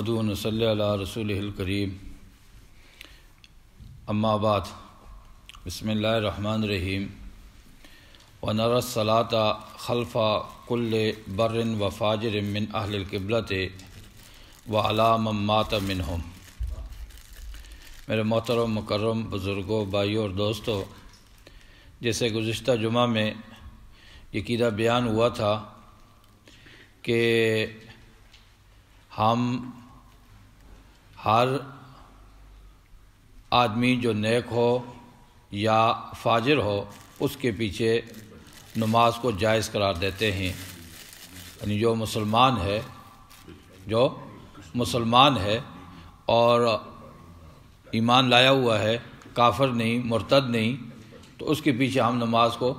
نحمدہ و نصلی علی رسولہ الکریم اما بعد بسم اللہ الرحمن الرحیم ونرى الصلاة خلف كل بر و فاجر من اہل القبلة وعلی من مات منہم۔ میرے محترم مکرم بزرگوں، بھائیوں اور دوستوں، جیسے گزشتہ جمعہ میں یہ عقیدہ بیان ہوا تھا کہ ہم ہر آدمی جو نیک ہو یا فاجر ہو اس کے پیچھے نماز کو جائز قرار دیتے ہیں، یعنی جو مسلمان ہے اور ایمان لایا ہوا ہے، کافر نہیں، مرتد نہیں، تو اس کے پیچھے ہم نماز کو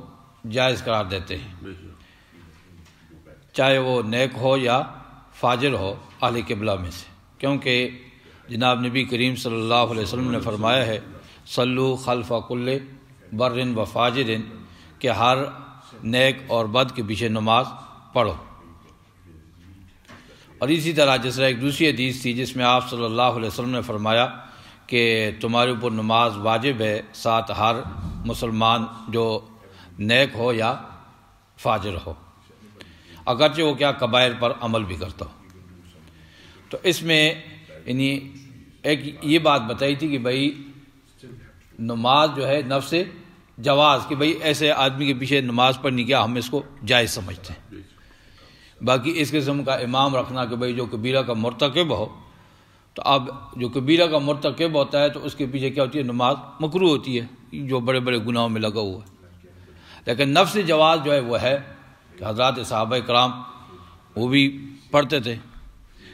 جائز قرار دیتے ہیں، چاہے وہ نیک ہو یا فاجر ہو اہل قبلہ میں سے، کیونکہ جناب نبی کریم صلی اللہ علیہ وسلم نے فرمایا ہے صلو خلف کل بر و فاجر، کہ ہر نیک اور بد کے پیچھے نماز پڑھو۔ اور اسی طرح جس طرح ایک دوسری حدیث تھی جس میں آپ صلی اللہ علیہ وسلم نے فرمایا کہ تمہارے اوپر نماز واجب ہے، ساتھ ہر مسلمان جو نیک ہو یا فاجر ہو، اگرچہ وہ کیا کبائر پر عمل بھی کرتا ہو۔ تو اس میں یعنی ایک یہ بات بتائی تھی کہ بھائی نماز جو ہے نفس جواز، کہ بھائی ایسے آدمی کے پیچھے نماز پڑھنی کیا ہم اس کو جائز سمجھتے ہیں۔ باقی اس قسم کا امام رکھنا کہ بھائی جو کبیرہ کا مرتکب ہو، تو اب جو کبیرہ کا مرتکب ہوتا ہے تو اس کے پیچھے کیا ہوتی ہے؟ نماز مکروہ ہوتی ہے، جو بڑے بڑے گناہوں میں لگا ہوا ہے۔ لیکن نفس جواز جو ہے وہ ہے کہ حضرات صحابہ کرام وہ بھی پڑھتے تھے،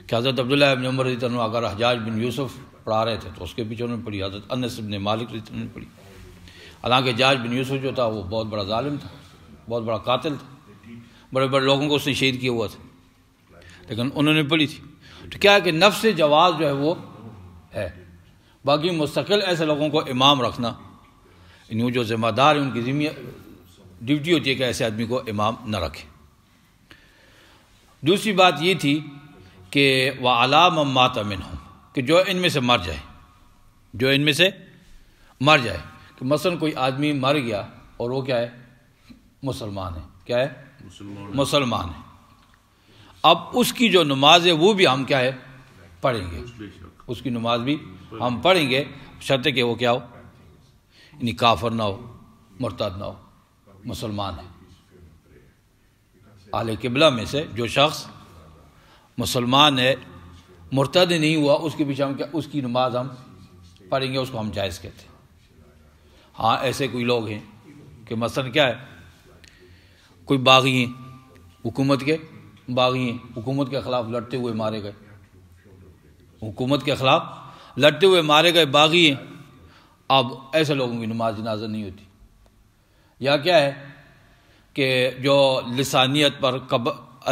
کہ حضرت عبداللہ ابن عمر رضی اللہ عنہ اگر حجاج بن یوسف پڑھا رہے تھے تو اس کے پیچھے انہوں نے پڑھی، حضرت انس بن مالک رضی اللہ عنہ نے پڑھی۔ حالانکہ حجاج بن یوسف جو تھا وہ بہت بڑا ظالم تھا، بہت بڑا قاتل تھا، بڑے بڑے لوگوں کو اس نے شہید کیا ہوا تھا، لیکن انہوں نے پڑھی تھی۔ تو کیا ہے کہ نفس جواز جو ہے وہ ہے۔ باقی مستقل ایسے لوگوں کو امام رکھنا، یعنی جو ذمہ دار ہیں ان کی ذمہ ڈیوٹی ہوتی ہے کہ ایسے آدمی کو امام نہ رکھے۔ دوسری بات یہ تھی کہ وَعَلَىٰ مَن مَّاتَ مِنْهُمْ، کہ جو ان میں سے مر جائے، کہ مثلا کوئی آدمی مر گیا اور وہ کیا ہے؟ مسلمان ہے، کیا ہے؟ مسلمان ہے۔ اب اس کی جو نماز ہے وہ بھی ہم کیا ہے؟ پڑھیں گے، اس کی نماز بھی ہم پڑھیں گے، شرط کہ وہ کیا ہو؟ یعنی کافر نہ ہو، مرتد نہ ہو، مسلمان ہے۔ اہل قبلہ میں سے جو شخص مسلمان ہے، مرتد نہیں ہوا، اس کے پیچھے ہم کیا؟ اس کی نماز ہم پڑھیں گے، اس کو ہم جائز کہتے ہیں۔ ہاں ایسے کوئی لوگ ہیں کہ مثلا کیا ہے، کوئی باغی ہیں، حکومت کے باغی ہیں، حکومت کے خلاف لڑتے ہوئے مارے گئے، حکومت کے خلاف لڑتے ہوئے مارے گئے باغی ہیں، اب ایسے لوگوں کی نماز جنازہ نہیں ہوتی۔ یا کیا ہے کہ جو لسانیت پر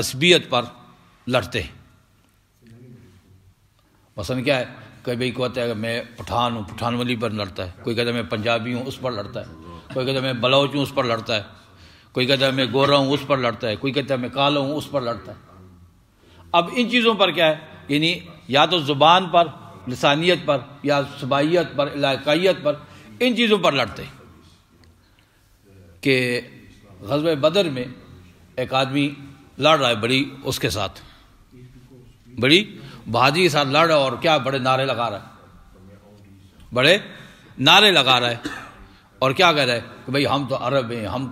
عصبیت پر لڑتے ہیں، مثلا کیا ہے کہ بھائی کہتا ہے کہ میں پٹھان ہوں، پٹھان والی پر لڑتا ہے، کوئی کہتا ہے میں پنجابی ہوں، اس پر لڑتا ہے، کوئی کہتا ہے میں بلوچ ہوں، اس پر لڑتا ہے، کوئی کہتا ہے میں گورا ہوں، اس پر لڑتا ہے، کوئی کہتا ہے میں کالا ہوں، اس پر لڑتا ہے۔ اب ان چیزوں پر کیا ہے، یعنی یا تو زبان پر، لسانیت پر، یا صبائیت پر، علاقائیت پر، ان چیزوں پر لڑتے ہیں۔ کہ غزوہ بدر میں ایک آدمی لڑ رہا ہے بڑی اس کے ساتھ، بڑی بہادری کے ساتھ لڑ رہا ہے، اور کیا بڑے نعرے لگا رہا ہے، اور کیا کہہ رہا ہے کہ بھائی ہم تو عرب ہیں، ہم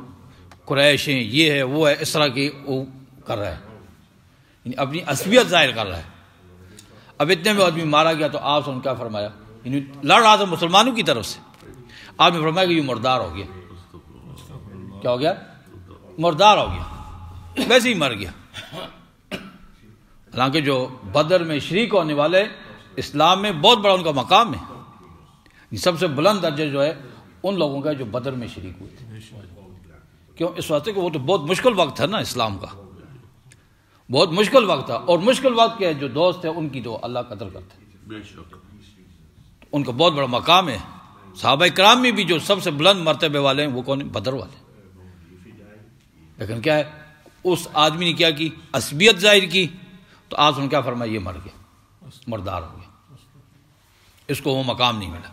قریش ہیں، یہ ہے وہ ہے، اس طرح کی وہ کر رہا ہے، یعنی اپنی عصبیت ظاہر کر رہا ہے۔ اب اتنے میں آدمی مارا گیا تو آپ نے کیا فرمایا؟ یعنی لڑ رہا تھا مسلمانوں کی طرف سے، آپ نے فرمایا کہ یہ مردار ہو گیا۔ کیا ہو گیا؟ مردار ہو گیا، ویسے ہی مر گیا۔ حالانکہ جو بدر میں شریک ہونے والے اسلام میں بہت بڑا ان کا مقام ہے، سب سے بلند درجہ جو ہے ان لوگوں کا جو بدر میں شریک ہوئے تھے۔ کیوں؟ اس واسطے کہ وہ تو بہت مشکل وقت تھا نا اسلام کا، بہت مشکل وقت تھا، اور مشکل وقت کے جو دوست ہیں ان کی تو اللہ قدر کرتے ہیں، ان کا بہت بڑا مقام ہے۔ صحابہ کرام میں بھی جو سب سے بلند مرتبے والے ہیں وہ کون ہیں؟ بدر والے۔ لیکن کیا ہے، اس آدمی نے کیا کی؟ عصبیت ظاہر کی، تو آپ نے کیا فرمایا؟ یہ مر گیا۔ مردار ہو گیا، اس کو وہ مقام نہیں ملا۔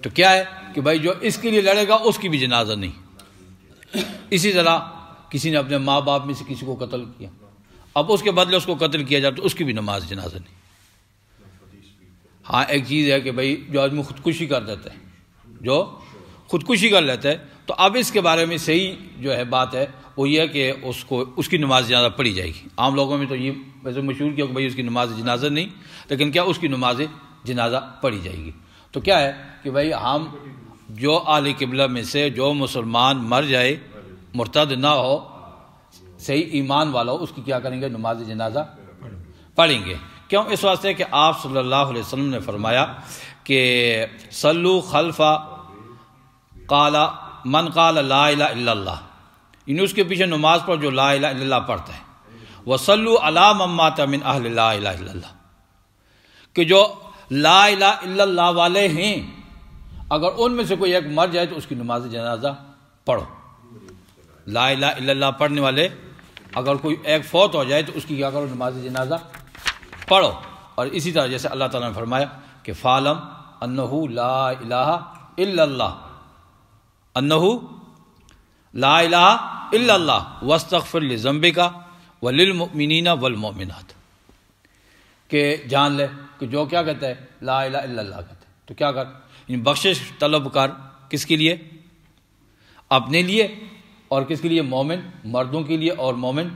تو کیا ہے کہ بھائی جو اس کے لیے لڑے گا اس کی بھی جنازہ نہیں۔ اسی طرح کسی نے اپنے ماں باپ میں سے کسی کو قتل کیا، اب اس کے بدلے اس کو قتل کیا جائے تو اس کی بھی نماز جنازہ نہیں۔ ہاں ایک چیز ہے کہ بھائی جو آدمی خودکشی کر دیتا ہے، جو خودکشی کر لیتا ہے، تو اب اس کے بارے میں صحیح جو ہے بات ہے وہ یہ ہے کہ اس کی نماز جنازہ پڑھی جائے گی۔ عام لوگوں میں تو یہ ویسے مشہور کیا کہ بھائی اس کی نماز جنازہ نہیں، لیکن کیا اس کی نماز جنازہ پڑھی جائے گی۔ تو کیا ہے کہ بھائی ہم جو اہل قبلہ میں سے جو مسلمان مر جائے مرتد نہ ہو، صحیح ایمان والا ہو، اس کی کیا کریں گے؟ نماز جنازہ پڑھیں گے۔ کیوں؟ اس واسطے کہ آپ صلی اللہ علیہ وسلم نے فرمایا کہ صلو خلف قال من قال لا الہ الا اللہ، یعنی اس کے پیچھے نماز پر جو لا الہ الا اللہ پڑھتا ہے، وصلو علی من مات من اہل لا الہ الا اللہ، کہ جو لا الہ الا اللہ والے ہیں اگر ان میں سے کوئی ایک مر جائے تو اس کی نماز جنازہ پڑھو۔ لا الہ الا اللہ پڑھنے والے اگر کوئی ایک فوت ہو جائے تو اس کی کیا کرو؟ نماز جنازہ پڑھو۔ اور اسی طرح جیسے اللہ تعالیٰ نے فرمایا کہ فَعْلَمْ أَنَّهُ لَا إِلَٰهَ إِلَّا اللَّهُ أَنَّهُ لَا إِلَٰهَ إِلَّا اللَّهُ وَاسْتَغْفِرْ لِذَنبِكَ وَلِلْمُؤْمِنِينَ وَالْمُؤْمِنَاتِ، کہ جان لے کہ جو کیا کہتا ہے؟ لا الہ الا اللہ کہتا ہے، تو کیا کر؟ یعنی بخشش طلب کر کس کے لیے؟ اپنے لیے، اور کس کے لیے؟ مومن مردوں کے لیے اور مومن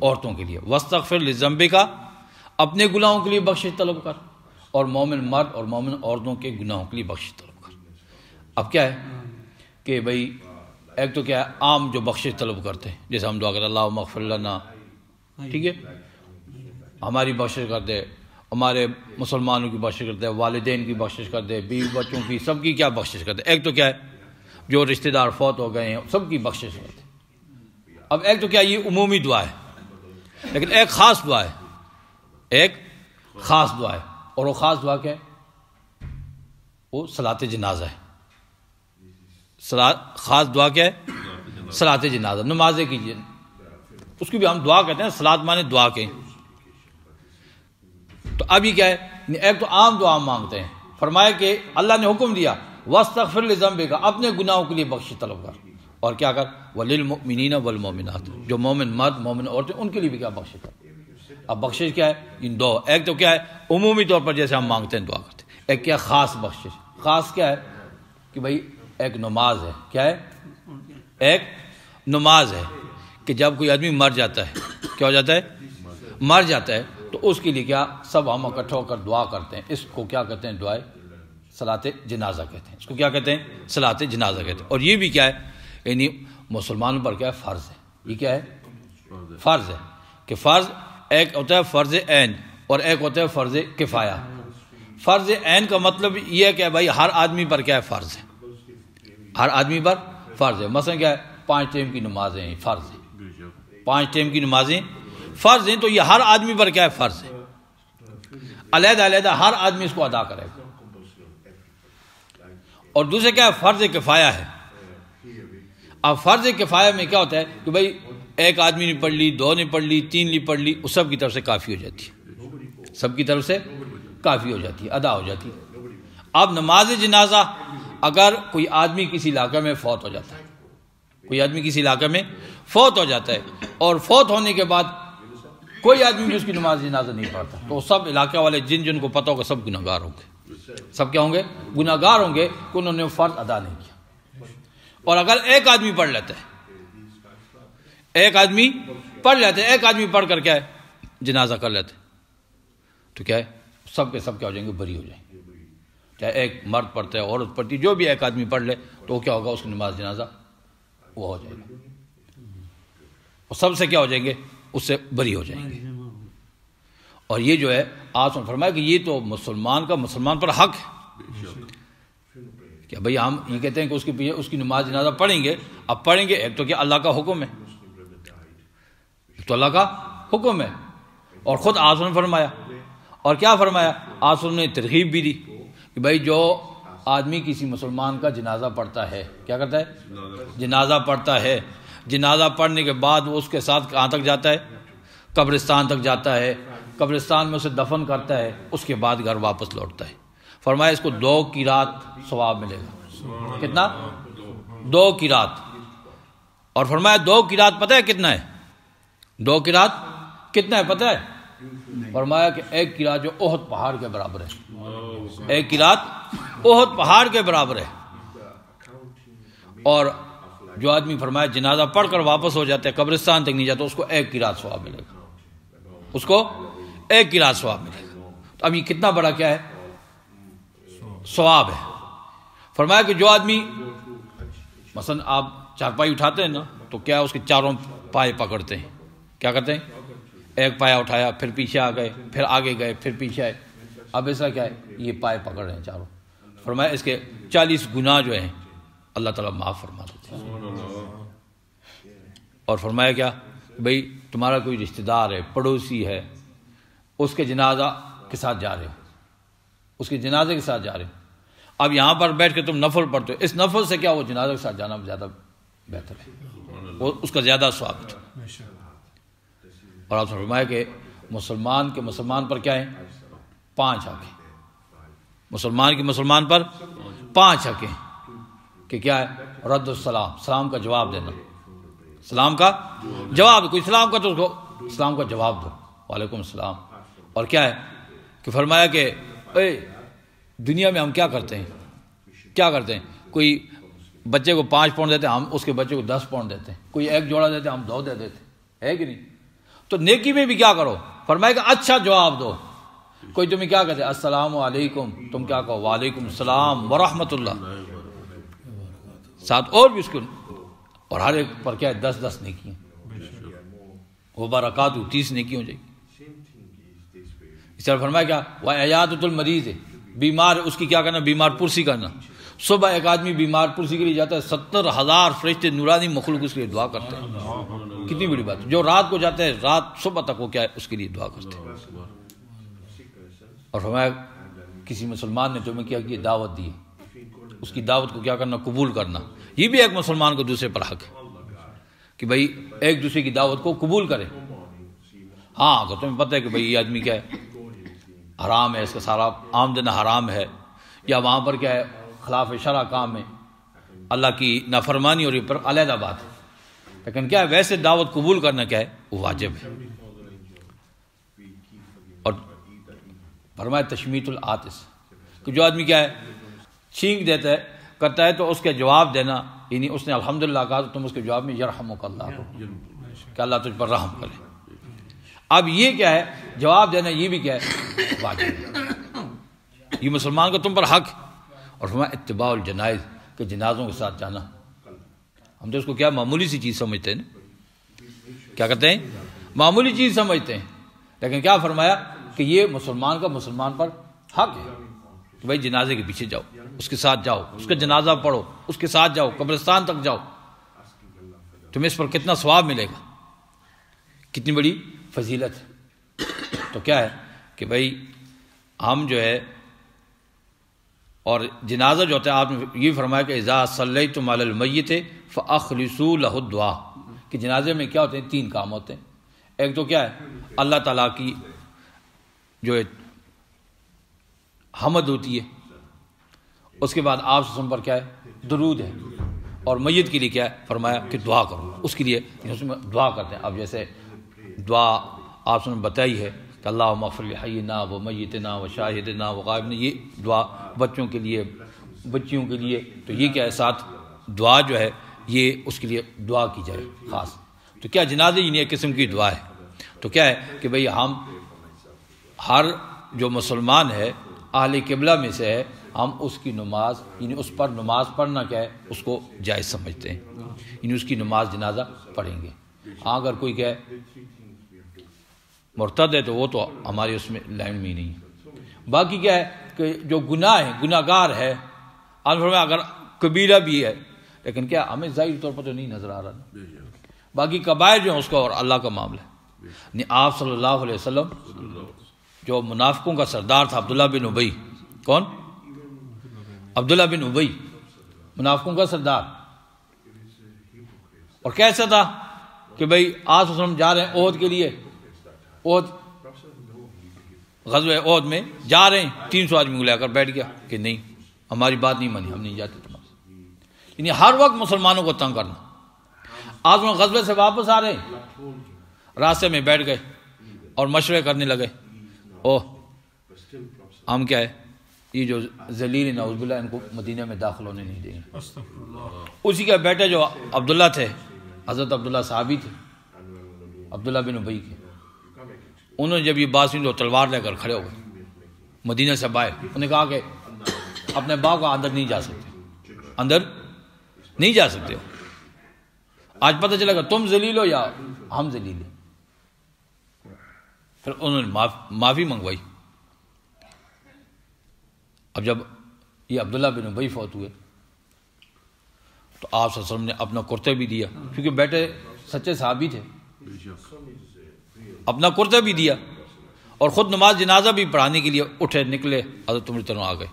عورتوں کے لیے۔ وَاسْتَغْفِرْ لِذَنبِكَ، اپنے گناہوں کے لیے بخشش طلب کر، اور مومن مرد اور مومن عورتوں کے گناہوں کے لیے بخشش طلب کر۔ اب کیا ہے کہ بھئی ایک تو کیا ہے عام جو بخشش طلب کرتے ہیں، جیسے ہم دعا کرتے ہیں اللہم اغفر لنا، ٹھیک ہے، ہماری بخشش کر دے، ہمارے مسلمانوں کی بخشش کر دے، والدین کی بخشش کر دے، بیوی بچوں کی، سب کی کیا بخشش کر دے۔ ایک تو کیا ہے جو رشتہ دار فوت ہو گئے ہیں سب کی بخشش کر دے۔ اب ایک تو کیا یہ عمومی دعا ہے، لیکن ایک خاص دعا ہے، ایک خاص دعا ہے، اور وہ خاص دعا کیا ہے؟ وہ صلاۃ جنازہ ہے۔ خاص دعا کیا ہے؟ صلاۃ جنازہ، نماز کیجیے، اس کی بھی ہم دعا کہتے ہیں، صلاۃ مانے دعا کہیں۔ تو اب یہ کیا ہے؟ ایک تو عام دعا مانگتے ہیں، فرمایا کہ اللہ نے حکم دیا وَاسْتَغْفِرْ لِذَنبِكَ، اپنے گناہوں کے لیے بخشش طلب کر، اور کیا کر؟ وَلِلْمُؤْمِنِينَ وَالْمُؤْمِنَاتِ، جو مومن مرد مومن عورتیں ان کے لیے بھی کیا بخشش کر۔ اب بخشش کیا ہے؟ ان دو، ایک تو کیا ہے عمومی طور پر جیسے ہم مانگتے ہیں دعا کرتے ہیں، ایک کیا خاص بخشش۔ خاص کیا ہے کہ بھائی ایک نماز ہے، کیا ہے؟ ایک نماز ہے کہ جب کوئی آدمی مر جاتا ہے، کیا ہو جاتا ہے؟ مر جاتا ہے، تو اس کے لیے کیا سب ہم اکٹھا ہو کر دعا کرتے ہیں، اس کو کیا کہتے ہیں؟ دعائے صلاۃ جنازہ کہتے ہیں، اس کو کیا کہتے ہیں؟ صلاۃ جنازہ کہتے ہیں۔ اور یہ بھی کیا ہے؟ یعنی مسلمانوں پر کیا ہے؟ فرض ہے۔ یہ کیا ہے؟ فرض ہے، کہ فرض ایک ہوتا ہے فرض عین اور ایک ہوتا ہے فرض کفایہ۔ فرض عین کا مطلب یہ ہے کہ بھائی ہر آدمی پر کیا ہے؟ فرض ہے، ہر آدمی پر فرض ہے۔ مثلا کیا ہے؟ 5 ٹائم کی نمازیں ہیں، فرض ہیں، 5 ٹائم کی نمازیں فرض ہیں، تو یہ ہر آدمی پر کیا ہے؟ فرض ہے، علیحدہ علیحدہ ہر آدمی اس کو ادا کرے گا۔ اور دوسرے کیا ہے؟ فرض کفایہ ہے۔ اب فرض کفایہ میں کیا ہوتا ہے کہ بھائی ایک آدمی نے پڑھ لی، 2 نے پڑھ لی، 3 نے پڑھ لی، اس سب کی طرف سے کافی ہو جاتی ہے، سب کی طرف سے کافی ہو جاتی ہے، ادا ہو جاتی ہے۔ اب نماز جنازہ اگر کوئی آدمی کسی علاقے میں فوت ہو جاتا ہے، کوئی آدمی کسی علاقے میں فوت ہو جاتا ہے، اور فوت ہونے کے بعد کوئی آدمی بھی اس کی نماز جنازہ نہیں پڑھتا، تو سب علاقے والے جن کو پتہ ہوگا سب گناہ گار ہوں گے۔ سب کیا ہوں گے؟ گناہ گار ہوں گے کہ انہوں نے فرض ادا نہیں کیا۔ اور اگر ایک آدمی پڑھ لیتا ہے، ایک آدمی پڑھ لیتے، ایک آدمی پڑھ کر کیا ہے؟ جنازہ کر لیتے، تو کیا ہے؟ سب کے سب کیا ہو جائیں گے؟ بری ہو جائیں گے۔ چاہے ایک مرد پڑھتا ہے، عورت پڑھتی، جو بھی ایک آدمی پڑھ لے تو وہ کیا ہوگا؟ اس کی نماز جنازہ وہ ہو جائے گا، اور سب سے کیا ہو جائیں گے؟ اس سے بری ہو جائیں گے۔ اور یہ جو ہے آپ نے فرمایا کہ یہ تو مسلمان پر حق ہے کہ بھئی ہم یہ کہتے ہیں کہ اس کے پیچھے اس کی نماز جنازہ پڑھیں گے۔ اب پڑھیں گے، ایک تو کیا اللہ کا حکم ہے، تو اللہ کا حکم ہے، اور خود آپ نے فرمایا، اور کیا فرمایا؟ آپ نے ترغیب بھی دی کہ بھائی جو آدمی کسی مسلمان کا جنازہ پڑھتا ہے، کیا کرتا ہے؟ جنازہ پڑھتا ہے، جنازہ پڑھنے کے بعد وہ اس کے ساتھ کہاں تک جاتا ہے؟ قبرستان تک جاتا ہے، قبرستان میں اسے دفن کرتا ہے، اس کے بعد گھر واپس لوٹتا ہے، فرمایا اس کو 2 قرات ثواب ملے گا۔ کتنا؟ 2 قرات۔ اور فرمایا 2 قرات پتہ ہے کتنا ہے؟ 2 قرات کتنا ہے پتہ ہے؟ فرمایا کہ 1 قرات جو احد پہاڑ کے برابر ہے، 1 قرات احد پہاڑ کے برابر ہے۔ اور جو آدمی فرمایا جنازہ پڑھ کر واپس ہو جاتا ہے، قبرستان تک نہیں جاتا، اس کو 1 قرات ثواب ملے گا، اس کو 1 قرات ثواب ملے گا۔ تو اب یہ کتنا بڑا کیا ہے؟ ثواب ہے۔ فرمایا کہ جو آدمی مثلا آپ چارپائی اٹھاتے ہیں نا، تو کیا اس کے چاروں پائے پکڑتے ہیں، کیا کرتے ہیں؟ 1 پایا اٹھایا، پھر پیچھے آ گئے، پھر آگے گئے، پھر پیچھے آئے، اب ایسا کیا ہے؟ یہ پائے پکڑ رہے ہیں چاروں۔ فرمایا اس کے 40 گناہ جو ہیں اللہ تعالیٰ معاف فرما دیتے ہیں۔ اور فرمایا کیا؟ بھئی تمہارا کوئی رشتہ دار ہے، پڑوسی ہے، اس کے جنازہ کے ساتھ جا رہے ہو، اس کے جنازے کے ساتھ جا رہے ہو، اب یہاں پر بیٹھ کے تم نفل پڑھتے ہو، اس نفل سے کیا وہ جنازے کے ساتھ جانا زیادہ بہتر ہے، وہ اس کا زیادہ ثواب ہے۔ اور آپ نے فرمایا کہ مسلمان پر کیا ہے؟ 5 حق ہیں، مسلمان پر 5 حق ہیں، کہ کیا ہے؟ رد السلام، سلام کا جواب دینا، سلام کا جواب، کوئی سلام کا تو اس کو سلام کا جواب دو، وعلیکم السلام۔ اور کیا ہے کہ فرمایا کہ دنیا میں ہم کیا کرتے ہیں؟ کوئی بچے کو 5 پاؤنڈ دیتے ہیں، ہم اس کے بچے کو 10 پاؤنڈ دیتے ہیں، کوئی 1 جوڑا دیتے ہیں، ہم 2 دے دیتے ہیں، ہے کہ نہیں؟ تو نیکی میں بھی کیا کرو؟ فرمایا کہ اچھا جواب دو۔ کوئی تمہیں کیا کہتے ہیں؟ السلام علیکم، تم کیا کہو؟ وعلیکم السلام ورحمۃ اللہ، ساتھ اور بھی اس کو، اور ہر ایک پر کیا ہے؟ 10 نیکیاں، وہ برکات 30 نیکی ہو جائے گی۔ اس طرح فرمایا کیا؟ وعیادۃ المریض، بیمار ہے اس کی کیا کرنا؟ بیمار پرسی کرنا۔ صبح ایک آدمی بیمار پرسی کے لیے جاتا ہے، 70,000 فرشتے نورانی مخلوق اس کے لیے دعا کرتے ہیں، کتنی بڑی بات ہے۔ جو رات کو جاتا ہے، رات صبح تک وہ کیا ہے؟ اس کے لیے دعا کرتے ہیں۔ اور فرمایا کسی مسلمان نے تمہیں کیا کہ دعوت دی، اس کی دعوت کو کیا کرنا؟ قبول کرنا۔ یہ بھی ایک مسلمان کو دوسرے پر حق ہے کہ بھئی ایک دوسرے کی دعوت کو قبول کرے۔ ہاں اگر تمہیں پتہ ہے کہ بھئی یہ آدمی کیا ہے؟ حرام ہے، اس کا سارا آمدن حرام ہے، یا وہاں پر کیا ہے؟ خلاف شرع کام ہے، اللہ کی نافرمانی اور یہ پر علیحدہ بات ہے، لیکن کیا ہے؟ ویسے دعوت قبول کرنا کیا ہے؟ وہ واجب ہے۔ اور فرمایا تشمیت العاطس، کہ جو آدمی کیا ہے؟ چھینک دیتا ہے، کرتا ہے، تو اس کے جواب دینا، یعنی اس نے الحمدللہ کہا تو تم اس کے جواب میں یرحمک اللہ ہو، کہ اللہ تجھ پر رحم کرے۔ اب یہ کیا ہے؟ جواب دینا یہ بھی کیا ہے؟ واجب ہے، یہ مسلمان کو تم پر حق۔ اور فرمایا اتباع الجنائز، کہ جنازوں کے ساتھ جانا، ہم تو اس کو کیا معمولی سی چیز سمجھتے ہیں نا، کیا کرتے ہیں؟ معمولی چیز سمجھتے ہیں، لیکن کیا فرمایا کہ یہ مسلمان کا مسلمان پر حق ہے کہ بھائی جنازے کے پیچھے جاؤ، اس کے ساتھ جاؤ، اس کا جنازہ پڑھو، اس کے ساتھ جاؤ، قبرستان تک جاؤ، تمہیں اس پر کتنا ثواب ملے گا، کتنی بڑی فضیلت ہے۔ تو کیا ہے کہ بھائی ہم جو ہے، اور جنازہ جو ہوتا ہے، آپ نے یہ فرمایا کہ اذا صلیتم علی المیت فاخلصوا له الدعاء، کہ جنازے میں کیا ہوتے ہیں؟ 3 کام ہوتے ہیں۔ ایک تو کیا ہے؟ اللہ تعالیٰ کی جو ہے حمد ہوتی ہے، اس کے بعد آپ سے پر کیا ہے؟ درود ہے، اور میت کے لیے کیا ہے؟ فرمایا کہ دعا کرو، اس کے لیے اس میں دعا کرتے ہیں۔ اب جیسے دعا آپ نے بتائی ہے کہ اللہم اغفر لحینا و میتنا و شاہدنا و غائبنا، یہ دعا بچوں کے لیے، بچیوں کے لیے، تو یہ کیا ہے؟ ساتھ دعا جو ہے یہ اس کے لیے دعا کی جائے خاص۔ تو کیا جنازے یہ ایک قسم کی دعا ہے۔ تو کیا ہے کہ بھئی ہم ہر جو مسلمان ہے اہل قبلہ میں سے ہے، ہم اس کی نماز، یعنی اس پر نماز پڑھنا کیا ہے؟ اس کو جائز سمجھتے ہیں، یعنی اس کی نماز جنازہ پڑھیں گے۔ ہاں اگر کوئی کہے مرتد ہے تو وہ تو ہماری اس میں لائن میں ہی نہیں ہے۔ باقی کیا ہے کہ جو گناہ ہے، گناہ گار ہے، اگر کبیرہ بھی ہے، لیکن کیا ہمیں ظاہری طور پر تو نہیں نظر آ رہا، باقی کبائر جو ہیں اس کو اور اللہ کا معاملہ ہے۔ آپ صلی اللہ علیہ وسلم جو منافقوں کا سردار تھا عبداللہ بن ابی، کون؟ عبداللہ بن ابی، منافقوں کا سردار، اور کیسا تھا کہ بھئی آپ صلی اللہ علیہ وسلم جا رہے ہیں عہد کے لیے، عہد غزوہ احد میں جا رہے ہیں، 300 آدمی کو لے کر بیٹھ گیا کہ نہیں ہماری بات نہیں مانی، ہم نہیں جاتے تمہارے، یعنی ہر وقت مسلمانوں کو تنگ کرنا۔ آج وہ غزوے سے واپس آ رہے ہیں، راستے میں بیٹھ گئے اور مشورے کرنے لگے، ہم کیا ہے یہ جو ذلیل نعوذ باللہ ان کو مدینہ میں داخل ہونے نہیں دیں گے۔ اسی کے بیٹے جو عبداللہ تھے، حضرت عبداللہ صحابی تھے، عبداللہ بن ابی کے، انہوں نے جب یہ بات سنی تو تلوار لے کر کھڑے ہو گئے مدینہ سے باہر، انہوں نے کہا کہ اپنے باپ کو اندر نہیں جا سکتے، اندر نہیں جا سکتے، آج پتہ چلے گا تم ذلیل ہو یا ہم ذلیل ہیں۔ پھر انہوں نے معافی منگوائی۔ اب جب یہ عبداللہ بن ابی فوت ہوئے تو آپ صلی اللہ علیہ وسلم نے اپنا کرتے بھی دیا، کیونکہ بیٹے سچے صحابی تھے، اپنا کرتے بھی دیا اور خود نماز جنازہ بھی پڑھانے کے لیے اٹھے نکلے۔ حضرت عمر طرح آ گئے،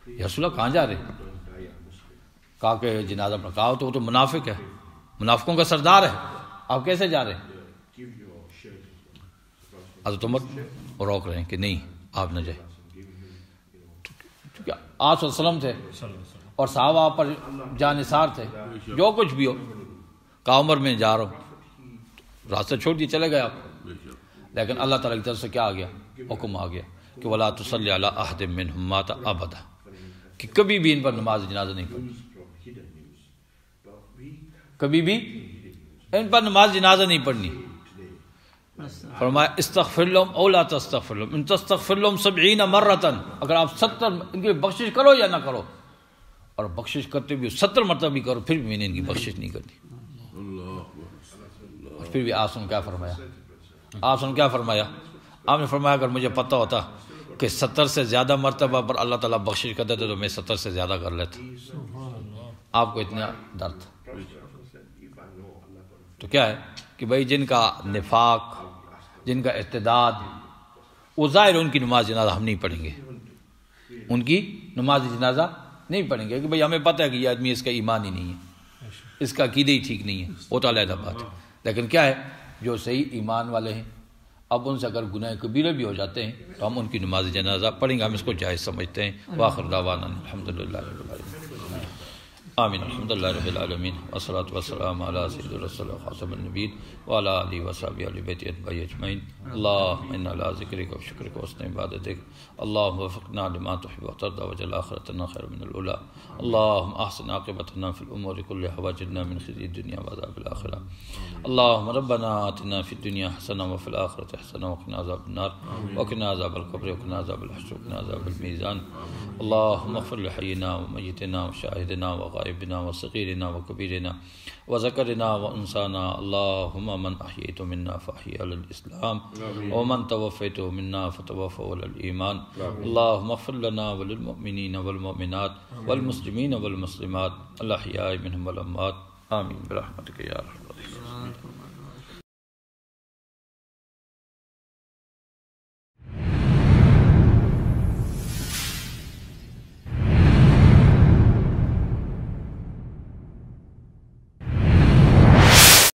یا رسول اللہ کہاں جا رہے؟ کہا کہ جنازہ پڑھا۔ کہا تو وہ تو منافق ہے، منافقوں کا سردار ہے، آپ کیسے جا رہے ہیں؟ حضرت عمر روک رہے ہیں کہ نہیں آپ نہ جائیں، کیونکہ آپ صلی اللہ علیہ وسلم تھے اور صحابہ آپ پر جانثار تھے، جو کچھ بھی ہو۔ کہا عمر میں جا رہا ہوں، راستہ چھوڑ دیے چلے گئے آپ، لیکن اللہ تعالیٰ کی طرف سے کیا آ گیا؟ حکم آ گیا کہ وَلَا تُصَلِّ عَلَىٰ أَحَدٍ مِّنْهُمْ مَاتَ أَبَدًا، کہ کبھی بھی ان پر نماز جنازہ نہیں پڑھنی، کبھی بھی ان پر نماز جنازہ نہیں پڑھنی۔ فرمایا استغفر لهم او لا تستغفر لهم ان تستغفر لهم 70 مرة، اگر آپ 70 ان کی بخشش کرو یا نہ کرو، اور بخشش کرتے بھی 70 مرتبہ بھی کرو، پھر بھی میں نے ان کی بخشش نہیں کرنی۔ اور پھر بھی آپ نے کیا فرمایا؟ آپ نے کیا فرمایا؟ آپ نے فرمایا اگر مجھے پتہ ہوتا کہ 70 سے زیادہ مرتبہ پر اللہ تعالیٰ بخشش کر دیتے تو میں 70 سے زیادہ کر لیتا۔ آپ کو اتنا درد تھا۔ تو کیا ہے کہ بھائی جن کا نفاق، جن کا ارتداد، وہ ظاہر ان کی نماز جنازہ ہم نہیں پڑھیں گے، ان کی نماز جنازہ نہیں پڑھیں گے کہ بھائی ہمیں پتہ ہے کہ یہ آدمی اس کا ایمان ہی نہیں ہے، اس کا عقیدہ ہی ٹھیک نہیں ہے، وہ تو علیحدہ بات ہے۔ لیکن کیا ہے جو صحیح ایمان والے ہیں، اب ان سے اگر گناہ کبیرہ بھی ہو جاتے ہیں تو ہم ان کی نماز جنازہ پڑھیں گے، ہم اس کو جائز سمجھتے ہیں۔ وآخر دعوانا الحمدللہ رب العالمین، آمین، الحمدللہ رب العالمین، والصلاة والسلام علی سید الرسول خاتم النبیین وعلی آلہ وصحبہ اہل بیت اتباعہ اجمعین۔ اللہم انا علی ذکرک و شکرک و حسن عبادتک، اللہم وفقنا لما تحب وترضى واجعل آخرتنا خیر من الأولى، اللہم احسن عاقبتنا فی الامور كلها واجرنا من خزي الدنیا وعذاب الآخرة، اللہم ربنا آتنا فی الدنیا حسنة وفی الآخرة حسنة وقنا عذاب النار وقنا عذاب القبر وقنا عذاب الحشر وقنا عذاب الميزان، اللہم اغفر لحینا ومیتنا وشاہدنا وغائبنا وصغیرنا وکبیرنا وذکرنا وانسانا، اللہم من احییت منا فاحی علی الاسلام ومن توفیت منا فتوفى علی الایمان، اللہم اغفر لنا وللمؤمنین والمؤمنات والمسلمین والمسلمات الاحیاء منهم والاموات، آمین برحمتک یا ارحم الراحمین۔